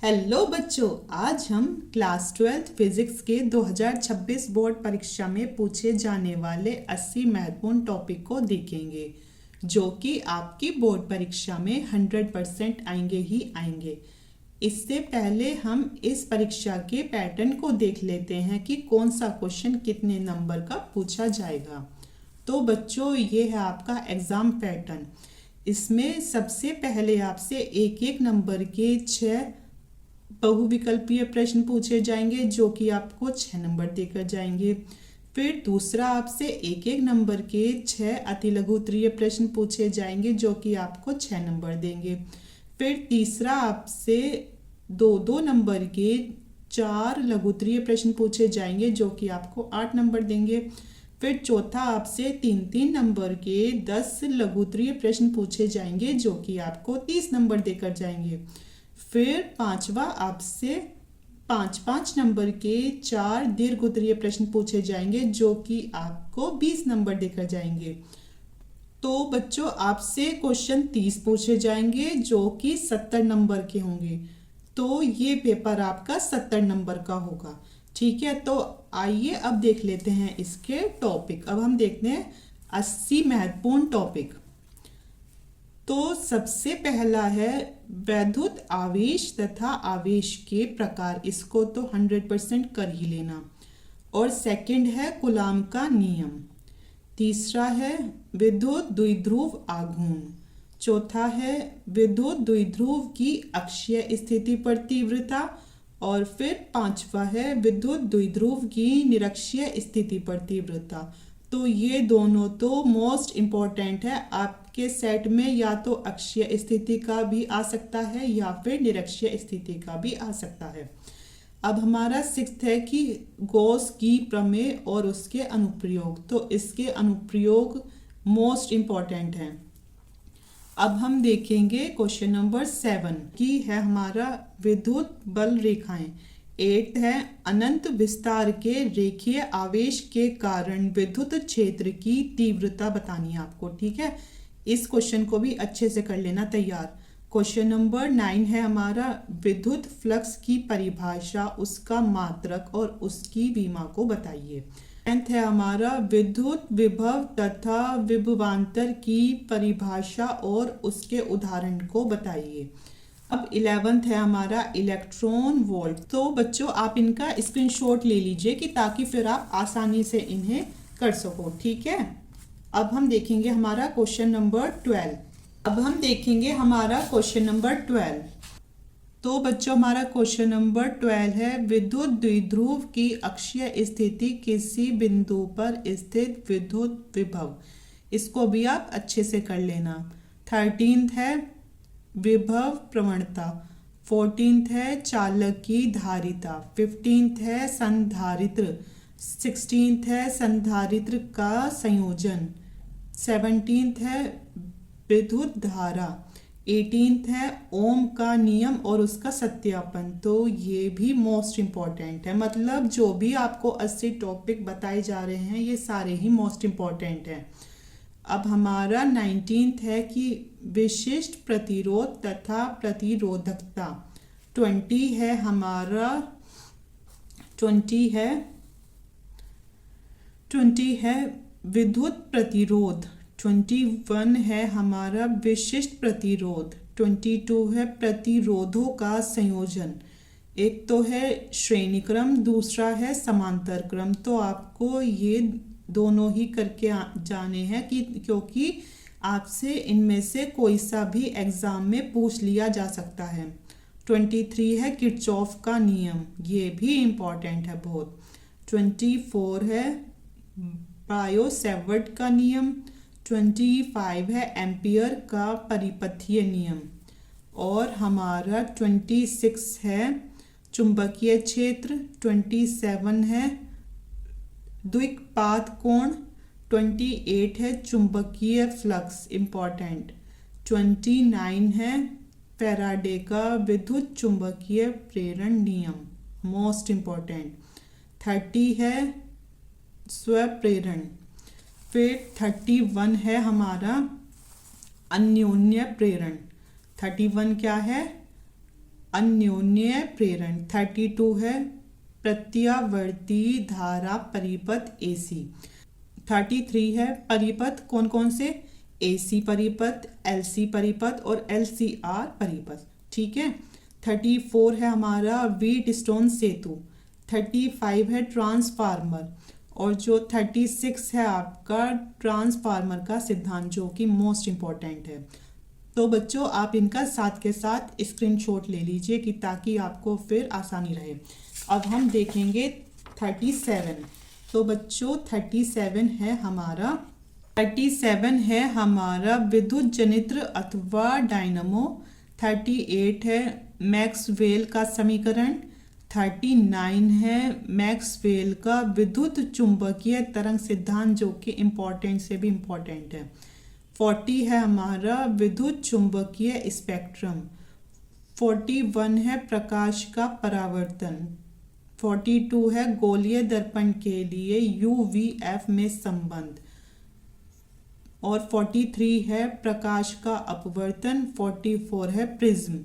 Hello बच्चों, आज हम क्लास 12 फिजिक्स के 2026 बोर्ड परीक्षा में पूछे जाने वाले 80 महत्वपूर्ण टॉपिक को देखेंगे जो कि आपकी बोर्ड परीक्षा में 100% आएंगे ही आएंगे। इससे पहले हम इस परीक्षा के पैटर्न को देख लेते हैं कि कौन सा क्वेश्चन कितने नंबर का पूछा जाएगा। तो बच्चों, ये है आपका एग्ज़ाम पैटर्न। इसमें सबसे पहले आपसे एक एक नंबर के 6 बहुविकल्पीय प्रश्न पूछे जाएंगे जो कि आपको 6 नंबर देकर जाएंगे। फिर दूसरा आपसे एक एक नंबर के 6 अतिलघु उत्तरीय प्रश्न पूछे जाएंगे जो कि आपको 6 नंबर देंगे। फिर तीसरा आपसे 2-2 नंबर के 4 लघु उत्तरीय प्रश्न पूछे जाएंगे जो कि आपको 8 नंबर देंगे। फिर चौथा आपसे 3-3 नंबर के 10 लघु उत्तरीय प्रश्न पूछे जाएंगे जो कि आपको 30 नंबर देकर जाएंगे। फिर पांचवा आपसे 5-5 नंबर के 4 दीर्घ उत्तरीय प्रश्न पूछे जाएंगे जो कि आपको 20 नंबर देकर जाएंगे। तो बच्चों, आपसे क्वेश्चन 30 पूछे जाएंगे जो कि 70 नंबर के होंगे। तो ये पेपर आपका 70 नंबर का होगा। ठीक है, तो आइए अब देख लेते हैं इसके टॉपिक। अब हम देखते हैं 80 महत्वपूर्ण टॉपिक। तो सबसे पहला है वैद्युत आवेश तथा आवेश के प्रकार, इसको तो 100% कर ही लेना। और सेकंड है कूलाम का नियम। तीसरा है विद्युत द्विध्रुव आघूर्ण। चौथा है विद्युत द्विध्रुव की अक्षीय स्थिति पर तीव्रता। और फिर पांचवा है विद्युत द्विध्रुव की निरक्षीय स्थिति पर तीव्रता। तो ये दोनों तो मोस्ट इम्पॉर्टेंट है। आपके सेट में या तो अक्षीय स्थिति का भी आ सकता है या फिर निरक्षीय स्थिति का भी आ सकता है। अब हमारा 6th है कि गॉस की प्रमेय और उसके अनुप्रयोग। तो इसके अनुप्रयोग मोस्ट इम्पॉर्टेंट हैं। अब हम देखेंगे क्वेश्चन नंबर 7 की है हमारा विद्युत बल रेखाएं। 8 है अनंत विस्तार के रेखीय आवेश के कारण विद्युत क्षेत्र की तीव्रता बतानी है आपको। ठीक है, इस क्वेश्चन को भी अच्छे से कर लेना तैयार। क्वेश्चन नंबर 9 है हमारा विद्युत फ्लक्स की परिभाषा, उसका मात्रक और उसकी विमा को बताइए। 10th है हमारा विद्युत विभव तथा विभवांतर की परिभाषा और उसके उदाहरण को बताइए। अब 11th है हमारा इलेक्ट्रॉन वोल्ट। तो बच्चों, आप इनका स्क्रीनशॉट ले लीजिए कि ताकि फिर आप आसानी से इन्हें कर सको। ठीक है, अब हम देखेंगे हमारा क्वेश्चन नंबर 12। अब हम देखेंगे हमारा क्वेश्चन नंबर 12। तो बच्चों, हमारा क्वेश्चन नंबर 12 है विद्युत द्विध्रुव की अक्षीय स्थिति किसी बिंदु पर स्थित विद्युत विभव। इसको भी आप अच्छे से कर लेना। 13th है विभव प्रवणता। 14th है चालक की धारिता। 15th है संधारित्र। 16th है संधारित्र का संयोजन। 17th है विद्युत धारा। 18th है ओम का नियम और उसका सत्यापन। तो ये भी मोस्ट इम्पॉर्टेंट है। मतलब जो भी आपको 80 टॉपिक बताए जा रहे हैं ये सारे ही मोस्ट इम्पॉर्टेंट हैं। अब हमारा 19th है कि विशिष्ट प्रतिरोध तथा प्रतिरोधकता। 20 है हमारा 20 है विद्युत प्रतिरोध। 21 है हमारा विशिष्ट प्रतिरोध। 22 है प्रतिरोधों का संयोजन। एक तो है श्रेणी क्रम, दूसरा है समांतर क्रम। तो आपको ये दोनों ही करके जाने हैं कि क्योंकि आपसे इनमें से कोई सा भी एग्जाम में पूछ लिया जा सकता है। 23 है किरचॉफ का नियम, ये भी इम्पॉर्टेंट है बहुत। 24 है बायो-सेवर्ट का नियम। 25 है एम्पियर का परिपथीय नियम। और हमारा 26 है चुंबकीय क्षेत्र। 27 है द्विपात कोण। 28 है चुंबकीय फ्लक्स, इम्पॉर्टेंट। 29 है फैराडे का विद्युत चुंबकीय प्रेरण नियम, मोस्ट इम्पॉर्टेंट। 30 है स्वप्रेरण। फिर 31 है हमारा अन्योन्य प्रेरण। 31 क्या है? अन्योन्य प्रेरण। 32 है प्रत्यावर्ती धारा परिपथ AC। 33 है परिपथ कौन कौन से, AC परिपथ, LC परिपथ और LCR परिपथ, ठीक है। 34 है हमारा व्हीट स्टोन सेतु। 35 है ट्रांसफार्मर और जो 36 है आपका ट्रांसफार्मर का सिद्धांत, जो कि मोस्ट इम्पोर्टेंट है। तो बच्चों आप इनका साथ के साथ स्क्रीनशॉट ले लीजिए कि ताकि आपको फिर आसानी रहे। अब हम देखेंगे 37। तो बच्चों 37 है हमारा विद्युत जनित्र अथवा डायनमो। 38 है मैक्सवेल का समीकरण। 39 है मैक्सवेल का विद्युत चुंबकीय तरंग सिद्धांत, जो कि इम्पोर्टेंट से भी इम्पोर्टेंट है। 40 है हमारा विद्युत चुंबकीय स्पेक्ट्रम। 41 है प्रकाश का परावर्तन। 42 है गोलीय दर्पण के लिए UVF में संबंध। और 43 है प्रकाश का अपवर्तन। 44 है प्रिज्म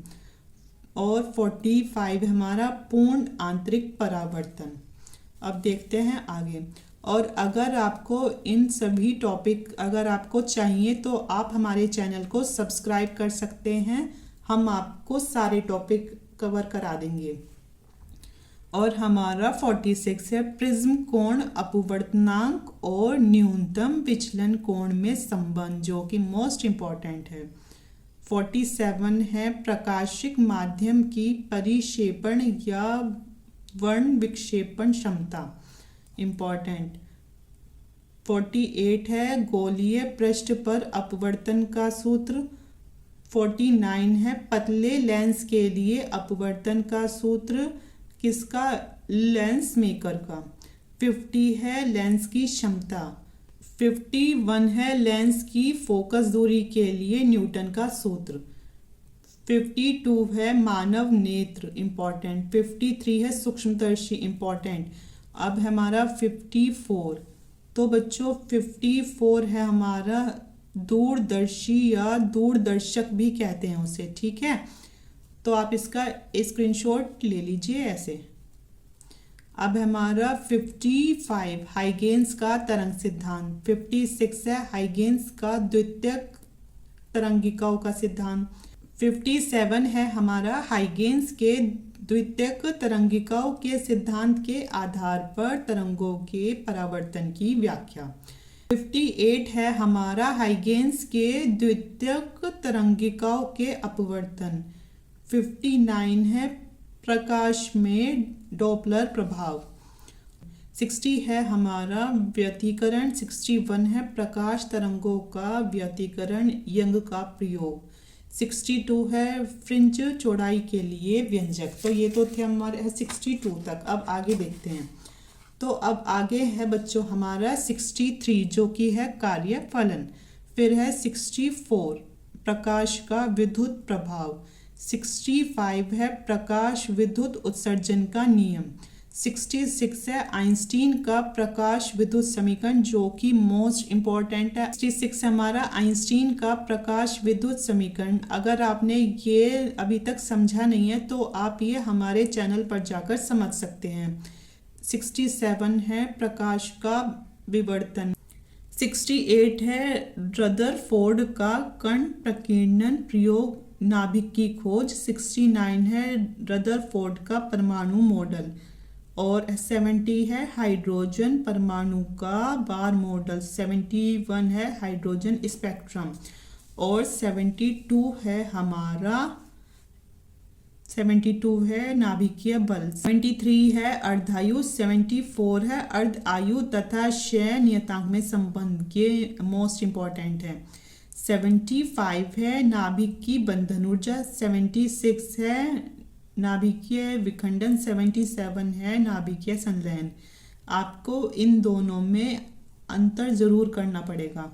और 45 हमारा पूर्ण आंतरिक परावर्तन। अब देखते हैं आगे। और अगर आपको इन सभी टॉपिक अगर आपको चाहिए तो आप हमारे चैनल को सब्सक्राइब कर सकते हैं, हम आपको सारे टॉपिक कवर करा देंगे। और हमारा 46 है प्रिज्म कोण अपवर्तनांक और न्यूनतम विचलन कोण में संबंध, जो कि मोस्ट इम्पॉर्टेंट है। 47 है प्रकाशिक माध्यम की परिक्षेपण या वर्ण विक्षेपण क्षमता, इम्पॉर्टेंट। 48 है गोलीय पृष्ठ पर अपवर्तन का सूत्र। 49 है पतले लेंस के लिए अपवर्तन का सूत्र, किसका, लेंस मेकर का। 50 है लेंस की क्षमता। 51 है लेंस की फोकस दूरी के लिए न्यूटन का सूत्र। 52 है मानव नेत्र, इम्पॉर्टेंट। 53 है सूक्ष्मदर्शी, इम्पॉर्टेंट। अब हमारा 54। तो बच्चों 54 है हमारा दूरदर्शी या दूरदर्शक भी कहते हैं उसे, ठीक है। तो आप इसका स्क्रीनशॉट ले लीजिए ऐसे। अब हमारा 55 हाइगेंस का तरंग सिद्धांत। 56 है हाइगेंस का द्वितीयक तरंगिकाओं का सिद्धांत। 57 है हमारा हाइगेंस के द्वितीयक तरंगिकाओं के सिद्धांत के आधार पर तरंगों के परावर्तन की व्याख्या। 58 है हमारा हाइगेंस के द्वितीयक तरंगिकाओं के अपवर्तन। 59 है प्रकाश में डॉपलर प्रभाव। 60 है हमारा व्यतिकरण। 61 है प्रकाश तरंगों का व्यतिकरण यंग का प्रयोग। 62 है फ्रिंज चौड़ाई के लिए व्यंजक। तो ये तो थे हमारे 62 तक। अब आगे देखते हैं। तो अब आगे है बच्चों हमारा 63, जो कि है कार्यफलन। फिर है 64 प्रकाश का विद्युत प्रभाव। 65 है प्रकाश विद्युत उत्सर्जन का नियम। 66 है आइंस्टीन का प्रकाश विद्युत समीकरण, जो कि मोस्ट इम्पॉर्टेंट है। 66 हमारा आइंस्टीन का प्रकाश विद्युत समीकरण। अगर आपने ये अभी तक समझा नहीं है तो आप ये हमारे चैनल पर जाकर समझ सकते हैं। 67 है प्रकाश का विवर्तन। 68 है रदरफोर्ड का कण प्रकीर्णन प्रयोग नाभिक की खोज। 69 है रदरफोर्ड का परमाणु मॉडल। और 70 है हाइड्रोजन परमाणु का बार मॉडल। 71 है हाइड्रोजन स्पेक्ट्रम। और 72 है हमारा 72 है नाभिकीय बल। 73 है अर्धायु। 74 है अर्ध आयु तथा क्षय नियतांक में संबंध, ये मोस्ट इम्पॉर्टेंट है। 75 है नाभिक की बंधन ऊर्जा। 76 है नाभिकीय विखंडन। 77 है नाभिकीय संलयन। आपको इन दोनों में अंतर जरूर करना पड़ेगा।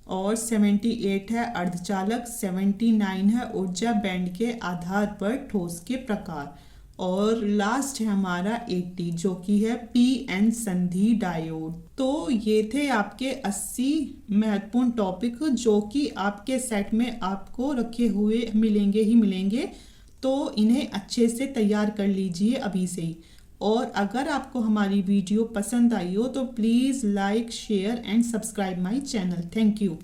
और 78 है अर्धचालक। 79 है ऊर्जा बैंड के आधार पर ठोस के प्रकार। और लास्ट है हमारा 80, जो कि है PN संधि डायोड। तो ये थे आपके 80 महत्वपूर्ण टॉपिक, जो कि आपके सेट में आपको रखे हुए मिलेंगे ही मिलेंगे। तो इन्हें अच्छे से तैयार कर लीजिए अभी से ही। और अगर आपको हमारी वीडियो पसंद आई हो तो please like share and subscribe my channel. Thank you.